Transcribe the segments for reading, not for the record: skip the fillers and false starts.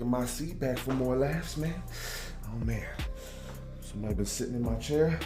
in my seat, back for more laughs, man. Oh man, somebody been sitting in my chair.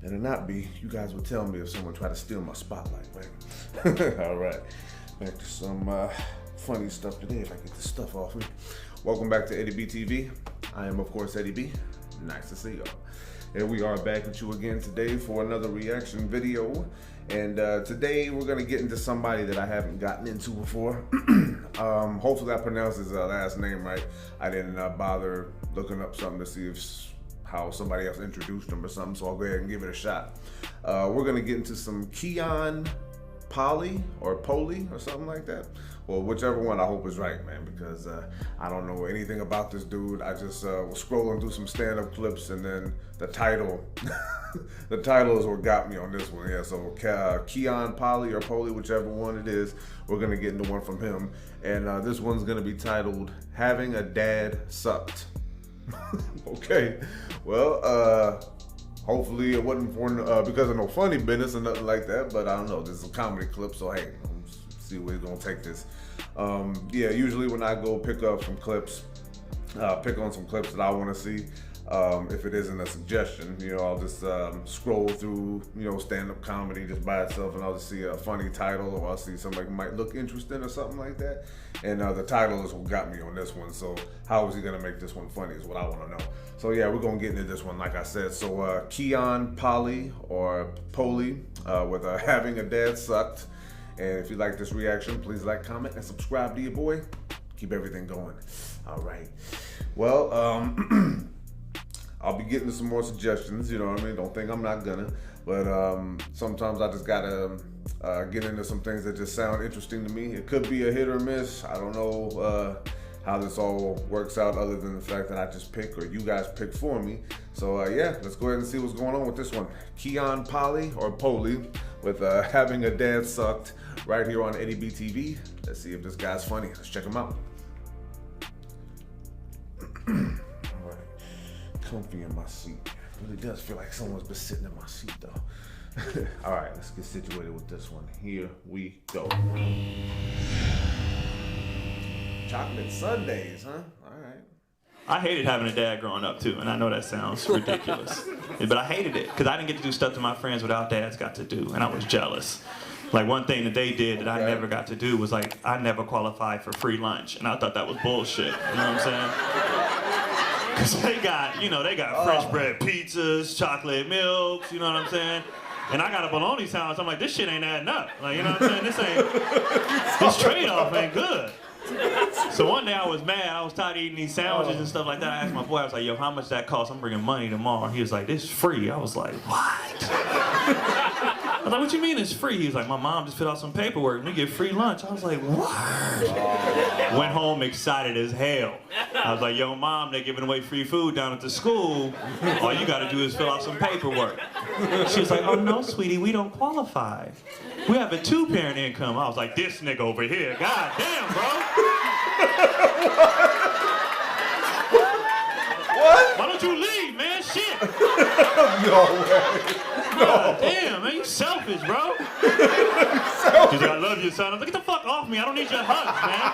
Better not be. You guys would tell me if someone tried to steal my spotlight, right? All right, back to some funny stuff today if I get this stuff off me. Welcome back to Eddie B TV. I am, of course, Eddie B. Nice to see y'all. Here we are back with you again today for another reaction video. And today we're gonna get into somebody that I haven't gotten into before. Hopefully I pronounced his last name right. I didn't bother looking up something to see how somebody else introduced him or something, so I'll go ahead and give it a shot. We're gonna get into some Keon Polee or Polee or something like that. Well, whichever one I hope is right, man, because I don't know anything about this dude. I just was scrolling through some stand-up clips, and then the title, the title is what got me on this one. Yeah, so Keon Polee or Polee, whichever one it is, we're gonna get into one from him, and this one's gonna be titled "Having a Dad Sucked." Okay, well, hopefully it wasn't for because of no funny business or nothing like that, but I don't know. This is a comedy clip, so hey, let's see where he's gonna take this. Yeah, usually when I go pick up some clips, pick on some clips that I want to see. If it isn't a suggestion, you know, I'll just scroll through, you know, stand-up comedy just by itself, and I'll just see a funny title, or I'll see somebody who might look interesting or something like that. And the title is what got me on this one. So how is he gonna make this one funny is what I want to know. So yeah, we're gonna get into this one, like I said. So Keon Polee or Polee with "Having a Dad Sucked." And if you like this reaction, please like, comment, and subscribe to your boy. Keep everything going. All right. Well, I'll be getting to some more suggestions, you know what I mean? Don't think I'm not gonna. But sometimes I just gotta get into some things that just sound interesting to me. It could be a hit or miss. I don't know how this all works out, other than the fact that I just pick, or you guys pick for me. So yeah, let's go ahead and see what's going on with this one. Keon Polee or Polee with "Having a Dad Sucked" right here on Eddie B TV. Let's see if this guy's funny. Let's check him out. All right, comfy in my seat. It really does feel like someone's been sitting in my seat though. All right, let's get situated with this one. Here we go. Chocolate Sundaes, huh? All right. I hated having a dad growing up too, and I know that sounds ridiculous, but I hated it because I didn't get to do stuff that my friends without dads got to do, and I was jealous. Like one thing that they did that I never got to do was like I never qualified for free lunch, and I thought that was bullshit. You know what I'm saying? Because they got, you know, they got French bread pizzas, chocolate milks, you know what I'm saying? And I got a bologna sandwich. I'm like, this shit ain't adding up. Like, you know what I'm saying? This trade-off ain't good. So one day I was mad. I was tired of eating these sandwiches and stuff like that. I asked my boy, I was like, yo, how much that cost? I'm bringing money tomorrow. He was like, this is free. I was like, what? I was like, what you mean it's free? He was like, my mom just filled out some paperwork and we get free lunch. I was like, what? Went home excited as hell. I was like, yo, mom, they're giving away free food down at the school. All you gotta do is fill out some paperwork. She was like, oh no, sweetie, we don't qualify. We have a 2-parent income. I was like, this nigga over here, god damn, bro. What? Why don't you leave, man? Shit. No way. No. God damn, man, you selfish, bro. She's like, I love you, son. I was like, get the fuck off me. I don't need your hugs, man.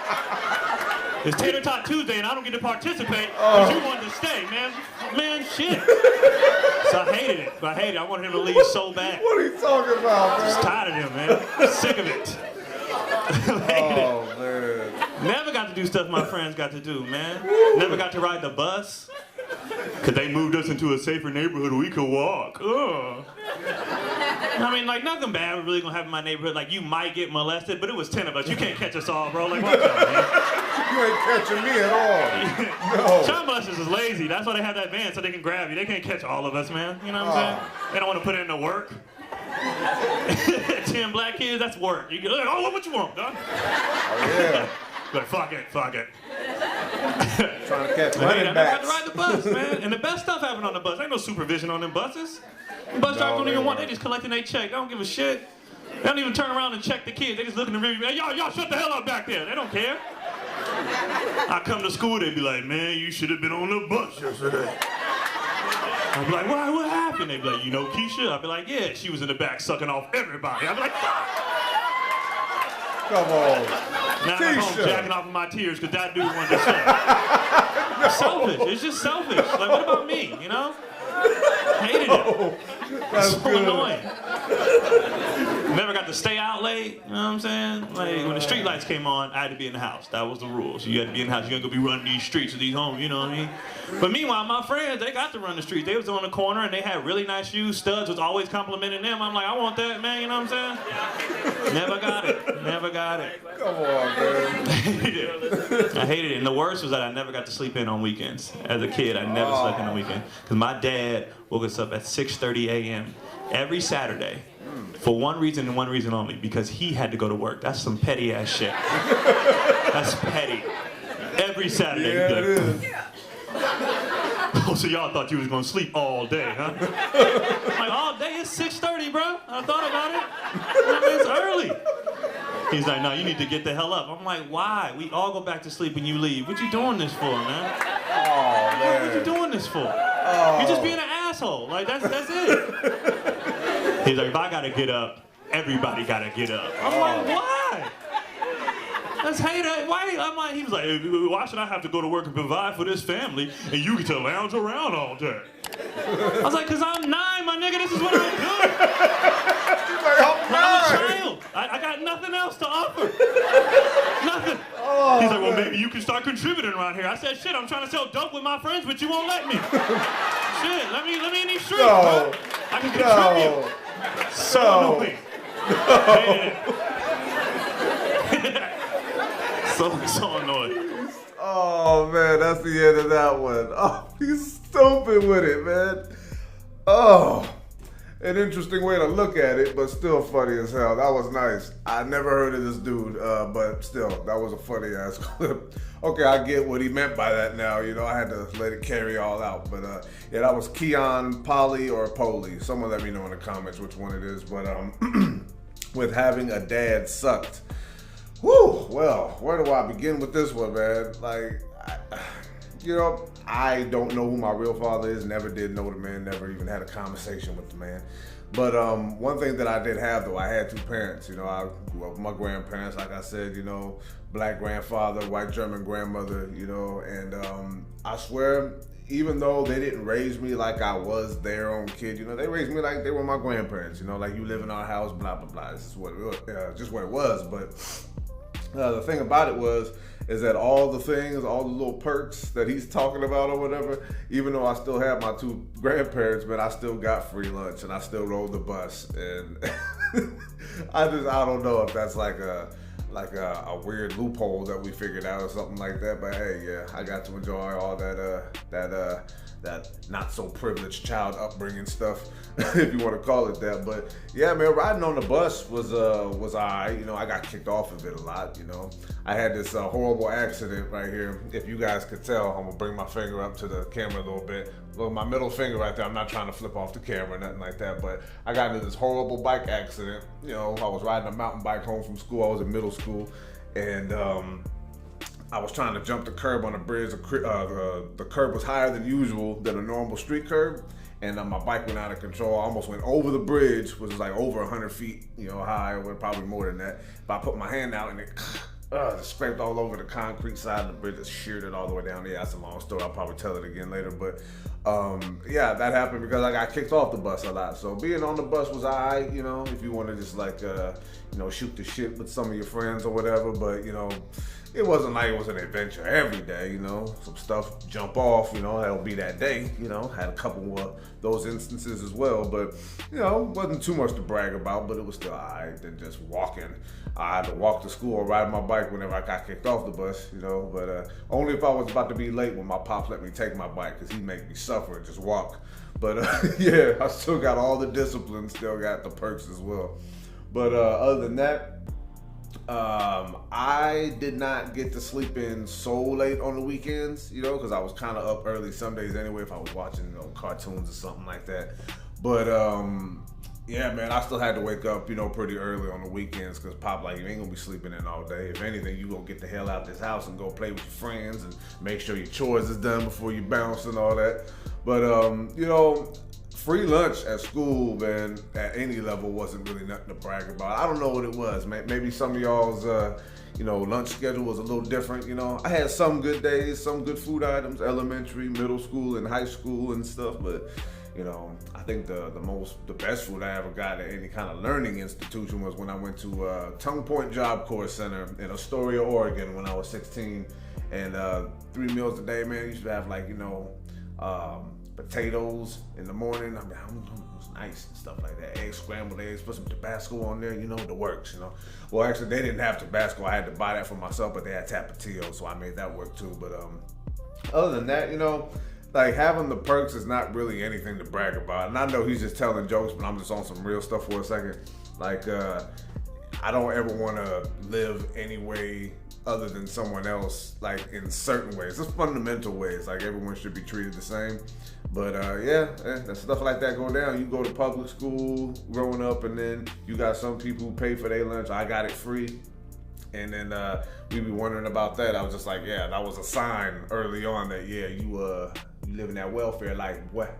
It's Tater Tot Tuesday and I don't get to participate because you wanted to stay, man. Man, shit. So I hated it. I hated it. I wanted him to leave so bad. What are you talking about, man? Just tired of him, man. Sick of it. Oh, man. Never got to do stuff my friends got to do, man. Never got to ride the bus. Because they moved us into a safer neighborhood where we could walk. Ugh. I mean, like, nothing bad really gonna happen in my neighborhood. Like, you might get molested, but it was 10 of us. You can't catch us all, bro. Like, watch out, man. You ain't catching me at all. No. Child molesters is lazy. That's why they have that van, so they can grab you. They can't catch all of us, man. You know what I'm saying? They don't want to put in the work. 10 black kids, that's work. You get, oh, what you want, dog? Oh, yeah. Like, fuck it. Trying to catch money I never had to ride the bus, man. And the best stuff happened on the bus. Ain't no supervision on them buses. The bus drivers don't even want, they just collecting their check. They don't give a shit. They don't even turn around and check the kids. They just look in the rear view. Hey, y'all shut the hell up back there. They don't care. I come to school, they be like, man, you should have been on the bus yesterday. I'd be like, why, what happened? They'd be like, you know Keisha? I'd be like, yeah, she was in the back sucking off everybody. I'd be like, fuck. Come on. Now I'm at home jacking off of my tears because that dude wanted to say. Selfish. It's just selfish. Like, what about me, you know? Hated it. That's so good. annoying. Never got to stay out late, you know what I'm saying? Like, when the street lights came on, I had to be in the house. That was the rule. So you had to be in the house. You ain't gonna be running these streets of these homes, you know what I mean? But meanwhile, my friends, they got to run the streets. They was on the corner and they had really nice shoes. Studs was always complimenting them. I'm like, I want that, man, you know what I'm saying? Never got it. Never got it. Come on, man. I hated it. I hated it. And the worst was that I never got to sleep in on weekends. As a kid, I never slept in on weekend. Because my dad woke us up at 6:30 a.m. every Saturday. For one reason and one reason only, because he had to go to work. That's some petty ass shit. That's petty. Every Saturday Yeah, he it did. is. Oh, so y'all thought you was gonna sleep all day, huh? Like, all day is 6:30, bro. I thought about it. It's early. He's like, no, you need to get the hell up. I'm like, why? We all go back to sleep when you leave. What you doing this for, man? Oh, man. What you doing this for? Oh. You're just being an asshole. Like, that's it. He's like, if I gotta get up, everybody gotta get up. I'm like, why? That's hate. Why? I'm like, he was like, why should I have to go to work and provide for this family and you get to lounge around all day? I was like, cause I'm 9, my nigga. This is what I do. He's like, I'm I'm a 9. child. I got nothing else to offer. Nothing. Oh, He's like, well, man. maybe you can start contributing around here. I said, shit, I'm trying to sell dope with my friends, but you won't let me. Shit, let me in these streets, bro. I can contribute. So annoying. So annoying. Oh, man, that's the end of that one. Oh, he's stupid with it, man. Oh, an interesting way to look at it, but still funny as hell. That was nice. I never heard of this dude, but still, that was a funny ass clip. Okay, I get what he meant by that now. You know, I had to let it carry all out. But yeah, that was Keon Polee or Polee. Someone let me know in the comments which one it is. But with having a dad sucked. Whew, well, where do I begin with this one, man? Like, I don't know who my real father is. Never did know the man. Never even had a conversation with the man. But one thing that I did have, though, I had 2 parents. You know, I grew up with my grandparents, like I said, you know, black grandfather, white German grandmother, you know, and I swear, even though they didn't raise me like I was their own kid, you know, they raised me like they were my grandparents, you know, like you live in our house, blah, blah, blah. This is what it was, just what it was. But the thing about it is that all the things, all the little perks that he's talking about or whatever, even though I still have my 2 grandparents, but I still got free lunch and I still rode the bus. And I don't know if that's like a weird loophole that we figured out or something like that. But hey, yeah, I got to enjoy all that not so privileged child upbringing stuff, if you want to call it that. But yeah, man, riding on the bus was alright. You know, I got kicked off of it a lot. You know, I had this horrible accident right here. If you guys could tell, I'm gonna bring my finger up to the camera a little bit. Look, my middle finger right there. I'm not trying to flip off the camera or nothing like that. But I got into this horrible bike accident. You know, I was riding a mountain bike home from school. I was in middle school, and I was trying to jump the curb on the bridge. The curb was higher than usual than a normal street curb, and my bike went out of control. I almost went over the bridge, which was like over 100 feet, you know, high, or probably more than that. But I put my hand out and it just scraped all over the concrete side of the bridge. It sheared it all the way down. Yeah, that's a long story. I'll probably tell it again later. But yeah, that happened because I got kicked off the bus a lot. So being on the bus was alright, you know, if you want to just like, you know, shoot the shit with some of your friends or whatever. But, you know, it wasn't like it was an adventure every day, you know. Some stuff jump off, you know, that'll be that day, you know. Had a couple of those instances as well, but, you know, wasn't too much to brag about, but it was still alright than just walking. I had to walk to school or ride my bike whenever I got kicked off the bus, you know, but only if I was about to be late when my pops let me take my bike, because he'd make me suffer and just walk. But yeah, I still got all the discipline, still got the perks as well. But other than that, I did not get to sleep in so late on the weekends, you know, because I was kind of up early some days anyway if I was watching, you know, cartoons or something like that. But yeah, man, I still had to wake up, you know, pretty early on the weekends because Pop, like, you ain't gonna be sleeping in all day. If anything, you gonna get the hell out this house and go play with your friends and make sure your chores is done before you bounce and all that. But, you know, free lunch at school, man, at any level wasn't really nothing to brag about. I don't know what it was, man. Maybe some of y'all's, lunch schedule was a little different. I had some good days, some good food items, elementary, middle school, and high school and stuff. But I think the best food I ever got at any kind of learning institution was when I went to Tongue Point Job Corps Center in Astoria, Oregon, when I was 16. And 3 meals a day, man. Used to have potatoes in the morning. It was nice and stuff like that. Eggs, scrambled eggs, put some Tabasco on there, the works, Well, actually, they didn't have Tabasco. I had to buy that for myself, but they had Tapatio, so I made that work too. But other than that, having the perks is not really anything to brag about. And I know he's just telling jokes, but I'm just on some real stuff for a second. I don't ever want to live any way other than someone else, in certain ways. It's fundamental ways. Everyone should be treated the same. But that stuff like that go down. You go to public school growing up, and then you got some people who pay for their lunch. I got it free. And then we be wondering about that. I was just like, yeah, that was a sign early on that, you live in that welfare. What?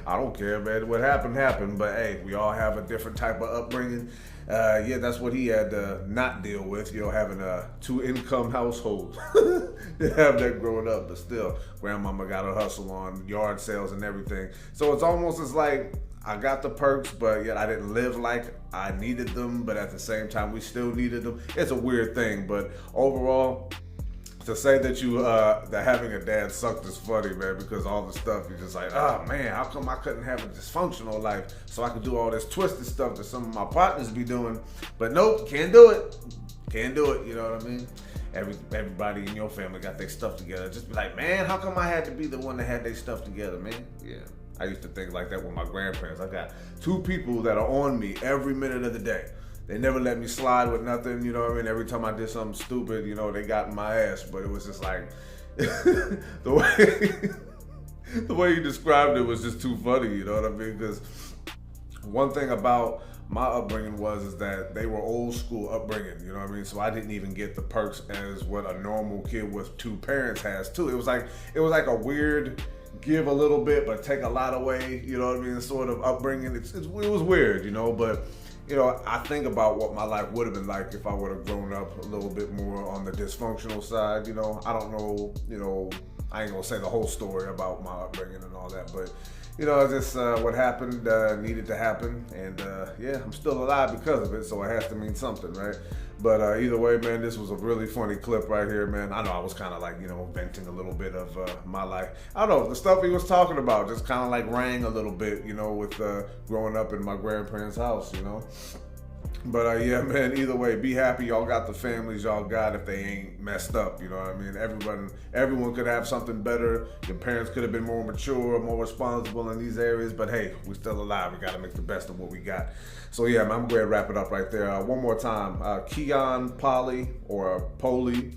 I don't care, man. What happened. But hey, we all have a different type of upbringing. That's what he had to not deal with, having a 2-income household. Didn't have that growing up, but still, grandmama got a hustle on yard sales and everything. So it's almost as like I got the perks, but yet I didn't live like I needed them, but at the same time, we still needed them. It's a weird thing, but overall, to say that that having a dad sucked is funny, man, because all the stuff you're just like, oh man, how come I couldn't have a dysfunctional life so I could do all this twisted stuff that some of my partners be doing? But nope, can't do it. Can't do it, you know what I mean? Everybody in your family got their stuff together. Just be like, man, how come I had to be the one that had their stuff together, man? Yeah. I used to think like that with my grandparents. I got 2 people that are on me every minute of the day. They never let me slide with nothing, you know what I mean? Every time I did something stupid, they got in my ass. But it was just like, the way you described it was just too funny, you know what I mean? Because one thing about my upbringing is that they were old school upbringing, you know what I mean? So I didn't even get the perks as what a normal kid with 2 parents has too. It was like a weird give a little bit but take a lot away, you know what I mean? Sort of upbringing. It was weird, but I think about what my life would have been like if I would have grown up a little bit more on the dysfunctional side. I don't know, I ain't gonna say the whole story about my upbringing and all that, but just what happened needed to happen, and I'm still alive because of it, so it has to mean something, right? But either way, man, this was a really funny clip right here, man. I know I was kind of venting a little bit of my life. I don't know, the stuff he was talking about just kind of rang a little bit, with growing up in my grandparents' house, But man, either way, be happy y'all got the families y'all got if they ain't messed up, you know what I mean? Everyone could have something better. Your parents could have been more mature, more responsible in these areas, but hey, we're still alive. We got to make the best of what we got. So man, I'm going to wrap it up right there. One more time, Keon Polee or Polee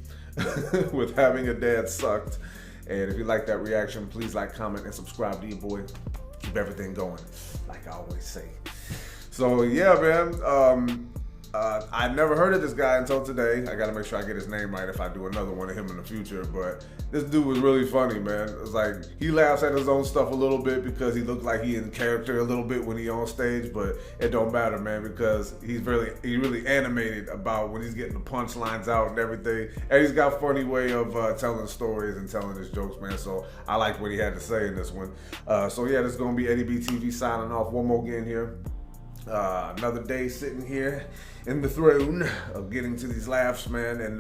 with having a dad sucked. And if you like that reaction, please like, comment, and subscribe to your boy. Keep everything going, like I always say. So man, I never heard of this guy until today. I gotta make sure I get his name right if I do another one of him in the future. But this dude was really funny, man. It's like he laughs at his own stuff a little bit because he looked like he in character a little bit when he on stage. But it don't matter, man, because he's really animated about when he's getting the punchlines out and everything. And he's got a funny way of telling stories and telling his jokes, man. So I like what he had to say in this one. This is gonna be Eddie B TV signing off. One more again here. Another day sitting here in the throne of getting to these laughs, man. And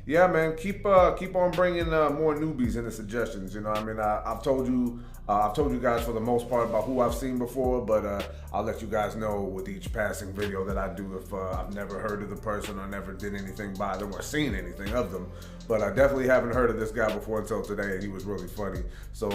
man, keep on bringing more newbies into suggestions. I mean, I've told you guys for the most part about who I've seen before, but I'll let you guys know with each passing video that I do if I've never heard of the person or never did anything by them or seen anything of them. But I definitely haven't heard of this guy before until today, and he was really funny. So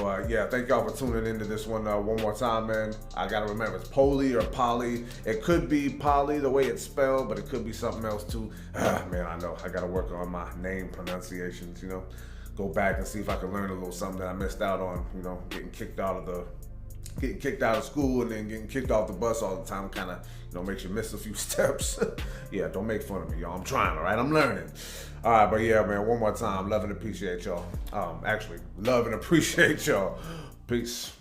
thank y'all for tuning into this one more time, man. I gotta remember, it's Polee or Polee. It could be Polee the way it's spelled, but it could be something else too. Man, I know I gotta work on my name pronunciations, go back and see if I can learn a little something that I missed out on, getting kicked out of school and then getting kicked off the bus all the time kind of, makes you miss a few steps. Yeah, don't make fun of me, y'all. I'm trying, all right? I'm learning. All right, but man, one more time, love and appreciate y'all. Love and appreciate y'all. Peace.